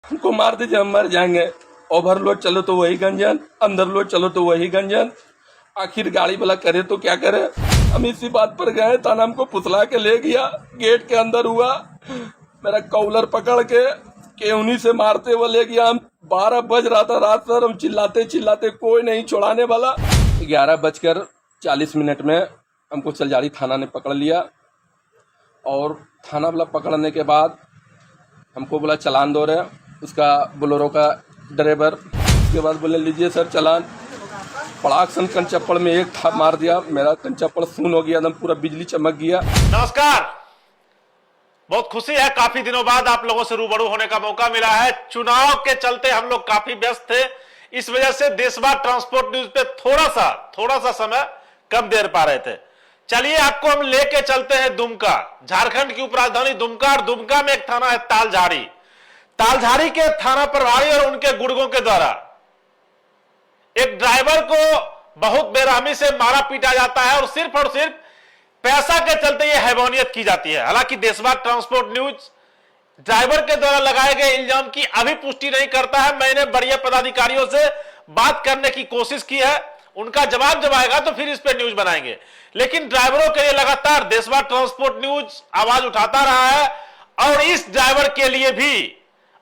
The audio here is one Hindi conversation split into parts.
हमको मार दीजिए, हम मर जाएंगे। ओवरलोड चलो तो वही गंजन, अंदर लोड चलो तो वही गंजन। आखिर गाड़ी वाला करे तो क्या करे। हम इसी बात पर गए, थाना हमको पुतला के ले गया। गेट के अंदर हुआ, मेरा कॉलर पकड़ के उन्हीं से मारते हुए ले गया। हम 12 बज रहा था रात सर, हम चिल्लाते चिल्लाते कोई नहीं छोड़ाने वाला। 11:40 में हमको चलजारी थाना ने पकड़ लिया। और थाना वाला पकड़ने के बाद हमको बोला चालान दो रहे, उसका बोलेरो का ड्राइवर। उसके बाद बोले लीजिए सर चालान। पड़ाक सन कंचप्पड़ में एक था मार दिया, मेरा कंचप्पड़ खून हो गया, एकदम पूरा बिजली चमक गया। नमस्कार, बहुत खुशी है, काफी दिनों बाद आप लोगों से रूबरू होने का मौका मिला है। चुनाव के चलते हम लोग काफी व्यस्त थे, इस वजह से देशवार ट्रांसपोर्ट न्यूज पे थोड़ा सा समय कम दे पा रहे थे। चलिए आपको हम लेके चलते हैं दुमका, झारखंड की उपराजधानी दुमका। और दुमका में एक थाना है तालझारी। तालझारी के थाना प्रभारी और उनके गुर्गों के द्वारा एक ड्राइवर को बहुत बेरहमी से मारा पीटा जाता है और सिर्फ पैसा के चलते यह हैवानियत की जाती है। हालांकि देशवार ट्रांसपोर्ट न्यूज ड्राइवर के द्वारा लगाए गए इल्जाम की अभी पुष्टि नहीं करता है। मैंने वरीय पदाधिकारियों से बात करने की कोशिश की है, उनका जवाब जब आएगा तो फिर इस पे न्यूज बनाएंगे। लेकिन ड्राइवरों के लिए लगातार देशवार ट्रांसपोर्ट न्यूज आवाज उठाता रहा है और इस ड्राइवर के लिए भी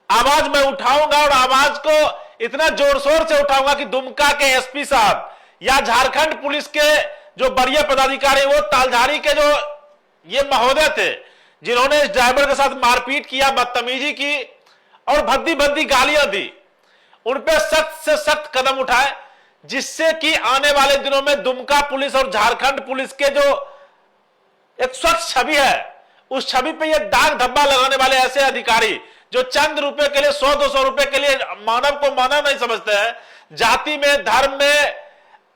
आवाज मैं उठाऊंगा। और आवाज को इतना जोर शोर से उठाऊंगा कि दुमका के एसपी साहब या झारखंड पुलिस के जो वरीय पदाधिकारी, वो तालझारी के जो ये महोदय थे जिन्होंने इस ड्राइवर के साथ मारपीट किया, बदतमीजी की और भद्दी भद्दी गालियां दी, उन पे सख्त से सख्त कदम उठाए, जिससे कि आने वाले दिनों में दुमका पुलिस और झारखंड पुलिस के जो एक स्वच्छ छवि है, उस छवि पे ये दाग धब्बा लगाने वाले ऐसे अधिकारी जो चंद रुपए के लिए 100-200 रुपए के लिए मानव को मानव नहीं समझते हैं, जाति में, धर्म में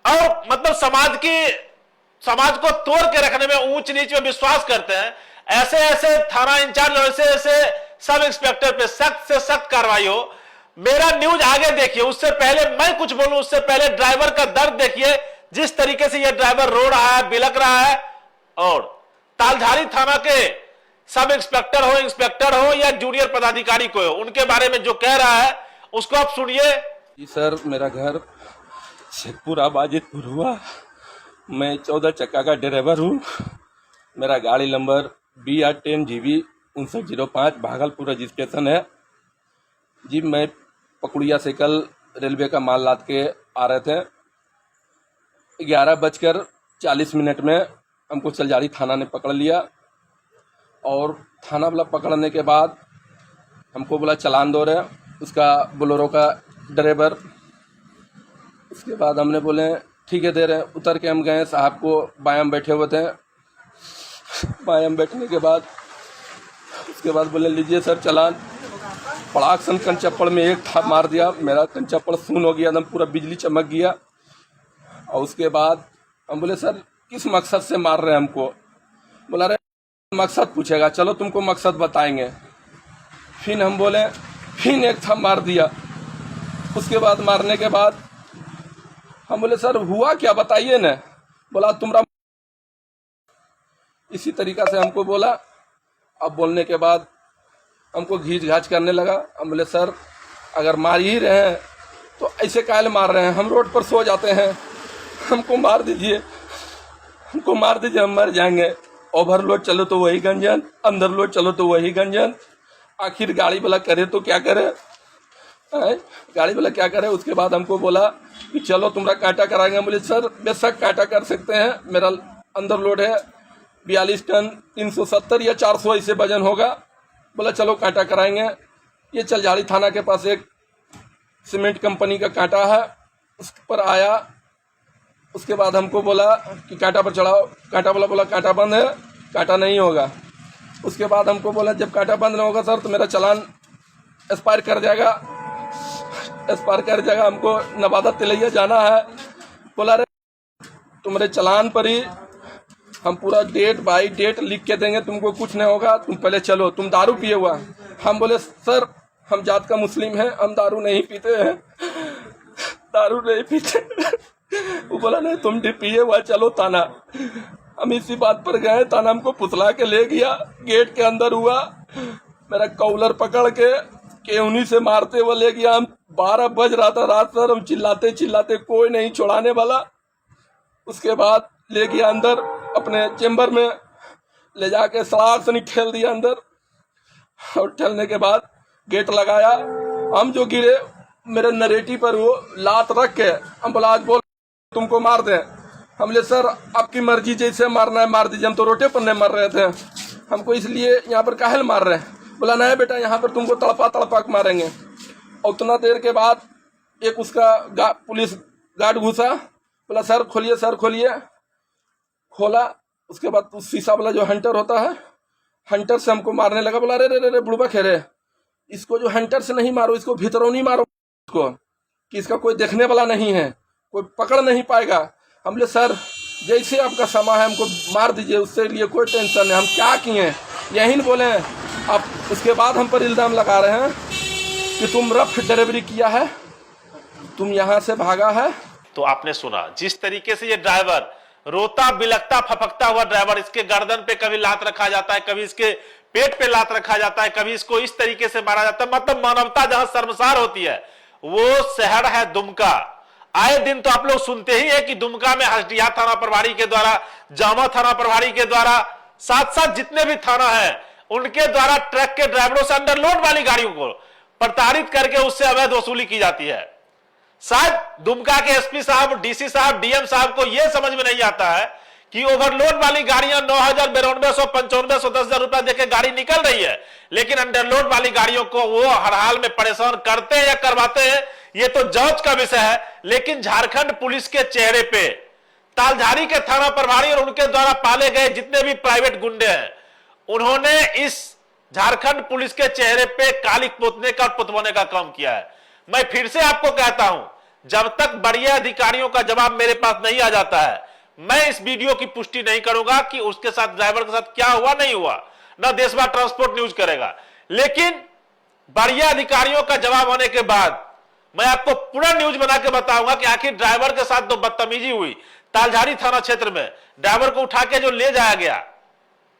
और मतलब समाज को तोड़ के रखने में, ऊंच नीच में विश्वास करते हैं, ऐसे थाना इंचार्ज और ऐसे सब इंस्पेक्टर पे सख्त से सख्त कार्रवाई हो। मेरा न्यूज आगे देखिए, उससे पहले मैं कुछ बोलूं उससे पहले ड्राइवर का दर्द देखिए, जिस तरीके से यह ड्राइवर रो रहा है, बिलक रहा है। और तालझारी थाना के सब इंस्पेक्टर हो या जूनियर पदाधिकारी को हो, उनके बारे में जो कह रहा है उसको आप सुनिए। जी सर, मेरा घर शेखपुर आबाजितपुर हुआ। मैं 14 चक्का का ड्राइवर हूँ। मेरा गाड़ी नंबर BR10GB 5905 भागलपुर रजिस्ट्रेशन है। जी, मैं पकुड़िया से कल रेलवे का माल लाद के आ रहे थे। 11:40 में हमको चलजारी थाना ने पकड़ लिया। और थाना वाला पकड़ने के बाद हमको बोला चालान दो रहे, उसका बोलेरो का ड्राइवर। उसके बाद हमने बोले ठीक है दे रहे। उतर के हम गए, साहब को बायां बैठे हुए थे। बायां बैठने के बाद उसके बाद बोले लीजिए सर चालान। पड़ाक सन कंचप्पड़ में एक था मार दिया, मेरा कंचप्पड़ खून हो गया, एकदम पूरा बिजली चमक गया। और उसके बाद हम बोले सर किस मकसद से मार रहे हैं हमको। बोला रहे मकसद पूछेगा, चलो तुमको मकसद बताएंगे। फिर हम बोले, फिर एक था मार दिया। उसके बाद मारने के बाद हम बोले सर हुआ क्या बताइए न। बोला तुम्हारा, इसी तरीका से हमको बोला। अब बोलने के बाद हमको घींच घाच करने लगा। हम बोले सर अगर मार ही रहे हैं तो ऐसे काहे मार रहे हैं, हम रोड पर सो जाते हैं, हमको मार दीजिए, हमको मार दीजिए, हम मर जाएंगे। ओवरलोड चलो तो वही गंजन, अंदर लोड चलो तो वही गंजन। आखिर गाड़ी वाला करे तो क्या करे, गाड़ी वाला क्या करे। उसके बाद हमको बोला कि चलो तुम्हारा कांटा कराएंगे। बोले सर बेशक कांटा कर सकते हैं, मेरा अंदर लोड है 42 टन 370 या 400 ऐसे वजन होगा। बोला चलो कांटा कराएंगे। ये चलझारी थाना के पास एक सीमेंट कंपनी का कांटा है, उस पर आया। उसके बाद हमको बोला कि कांटा पर चढ़ाओ। कांटा वाला बोला कांटा बंद है, कांटा नहीं होगा। उसके बाद हमको बोला जब कांटा बंद नहीं होगा सर तो मेरा चालान एक्सपायर कर जाएगा, हमको नवादा तिलैया जाना है। बोला रे तुम्हारे चालान पर ही हम पूरा डेट बाई डेट लिख के देंगे, तुमको कुछ नहीं होगा, तुम पहले चलो। तुम दारू पिए हुआ। हम बोले सर हम जात का मुस्लिम है, हम दारू नहीं पीते हैं, दारू नहीं पीते। वो बोला नहीं तुम भी पिए हुआ, चलो थाना। हम इसी बात पर गए, थाना हमको पुतला के ले गया। गेट के अंदर हुआ, मेरा कॉलर पकड़ केहूनी से मारते हुए ले गया। हम 12 बज रहा था रात सर, हम चिल्लाते चिल्लाते, कोई नहीं छोड़ाने वाला। उसके बाद ले गया अंदर अपने चेम्बर में, ले जाके सलाख से ठेल दिया अंदर, और ठेलने के बाद गेट लगाया। हम जो गिरे मेरे नरेटी पर वो लात रख के हम बोला आज बोल तुमको मार दें। हम ले सर आपकी मर्जी, जैसे मारना है मार दीजिए, हम तो रोटे पर नहीं मर रहे थे, हमको इसलिए यहाँ पर काहे मार रहे हैं। बोला नहीं बेटा यहाँ पर तुमको तड़पा तड़पा के मारेंगे। और उतना देर के बाद एक उसका पुलिस गार्ड घुसा, बोला सर खोलिए सर खोलिए। खोला, उसके बाद उस शीशा वाला जो हंटर होता है, हंटर से हमको मारने लगा। बोला रे रे रे रे बुढ़बा खेरे, इसको जो हंटर से नहीं मारो, इसको भीतरौनी मारो उसको, कि इसका कोई देखने वाला नहीं है, कोई पकड़ नहीं पाएगा। हम बोले सर जैसे आपका समय है हमको मार दीजिए, उससे लिए कोई टेंशन नहीं, हम क्या किए यही नहीं बोले। अब उसके बाद हम पर इल्ज़ाम लगा रहे हैं कि तुम रफ ड्राइवरी किया है, तुम यहाँ से भागा है। तो आपने सुना जिस तरीके से ये ड्राइवर रोता बिलखता फफकता हुआ ड्राइवर, इसके गर्दन पे कभी लात रखा जाता है, कभी इसके पेट पे लात रखा जाता है, कभी इसको इस तरीके से मारा जाता है। मतलब मानवता जहां शर्मसार होती है वो शहर है दुमका। आए दिन तो आप लोग सुनते ही है कि दुमका में हसडिया थाना प्रभारी के द्वारा, जामा थाना प्रभारी के द्वारा, साथ साथ जितने भी थाना है उनके द्वारा ट्रक के ड्राइवरों से अंडरलोड वाली गाड़ियों को प्रताड़ित करके उससे अवैध वसूली की जाती है। शायद दुमका के एसपी साहब, डीसी साहब, डीएम साहब को यह समझ में नहीं आता है कि ओवरलोड वाली गाड़ियां 9,000, 9200, 9500, 10,000 रुपया देके गाड़ी निकल रही है, लेकिन अंडरलोड वाली गाड़ियों को वो हर हाल में परेशान करते हैं या करवाते हैं, ये तो जांच का विषय है। लेकिन झारखंड पुलिस के चेहरे पे तालझारी के थाना प्रभारी और उनके द्वारा पाले गए जितने भी प्राइवेट गुंडे हैं, उन्होंने इस झारखंड पुलिस के चेहरे पे कालिक पोतने का, पुतवाने का काम किया है। मैं फिर से आपको कहता हूं, जब तक बड़े अधिकारियों का जवाब मेरे पास नहीं आ जाता है, मैं इस वीडियो की पुष्टि नहीं करूंगा कि उसके साथ, ड्राइवर के साथ क्या हुआ नहीं हुआ, ना देशवा ट्रांसपोर्ट न्यूज करेगा। लेकिन बड़े अधिकारियों का जवाब होने के बाद मैं आपको पूरा न्यूज बना के बताऊंगा कि आखिर ड्राइवर के साथ जो बदतमीजी हुई तालझारी थाना क्षेत्र में, ड्राइवर को उठा के जो ले जाया गया,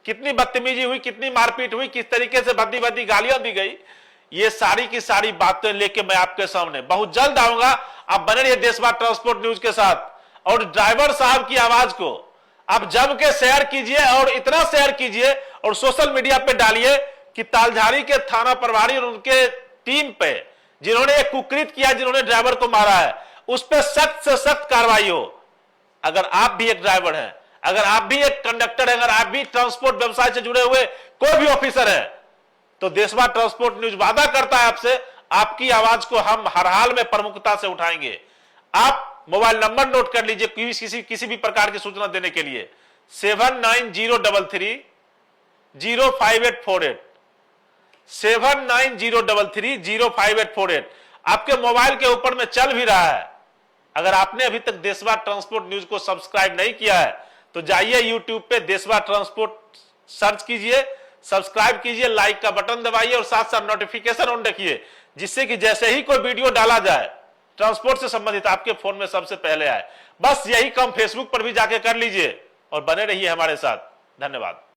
कितनी बदतमीजी हुई, कितनी मारपीट हुई, किस तरीके से भद्दी भद्दी गालियां दी गई, ये सारी की सारी बातें लेके मैं आपके सामने बहुत जल्द आऊंगा। आप बने रहिए देशवा ट्रांसपोर्ट न्यूज के साथ, और ड्राइवर साहब की आवाज को आप जम के शेयर कीजिए, और इतना शेयर कीजिए और सोशल मीडिया पे डालिए कि तालझारी के थाना प्रभारी और उनके टीम पे जिन्होंने एक कुकृत किया, जिन्होंने ड्राइवर को मारा है, उस पर सख्त से सख्त कार्रवाई हो। अगर आप भी एक ड्राइवर हैं, अगर आप भी एक कंडक्टर है, अगर आप भी ट्रांसपोर्ट व्यवसाय से जुड़े हुए कोई भी ऑफिसर है, तो देशवा ट्रांसपोर्ट न्यूज वादा करता है आपसे, आपकी आवाज को हम हर हाल में प्रमुखता से उठाएंगे। आप मोबाइल नंबर नोट कर लीजिए किसी भी प्रकार की सूचना देने के लिए, 7903305848, 7903305848 आपके मोबाइल के ऊपर में चल भी रहा है। अगर आपने अभी तक देशवा ट्रांसपोर्ट न्यूज को सब्सक्राइब नहीं किया है तो जाइए यूट्यूब पे देशवा ट्रांसपोर्ट सर्च कीजिए, सब्सक्राइब कीजिए, लाइक का बटन दबाइए और साथ साथ नोटिफिकेशन ऑन रखिए, जिससे कि जैसे ही कोई वीडियो डाला जाए ट्रांसपोर्ट से संबंधित आपके फोन में सबसे पहले आए। बस यही काम फेसबुक पर भी जाके कर लीजिए और बने रहिए हमारे साथ। धन्यवाद।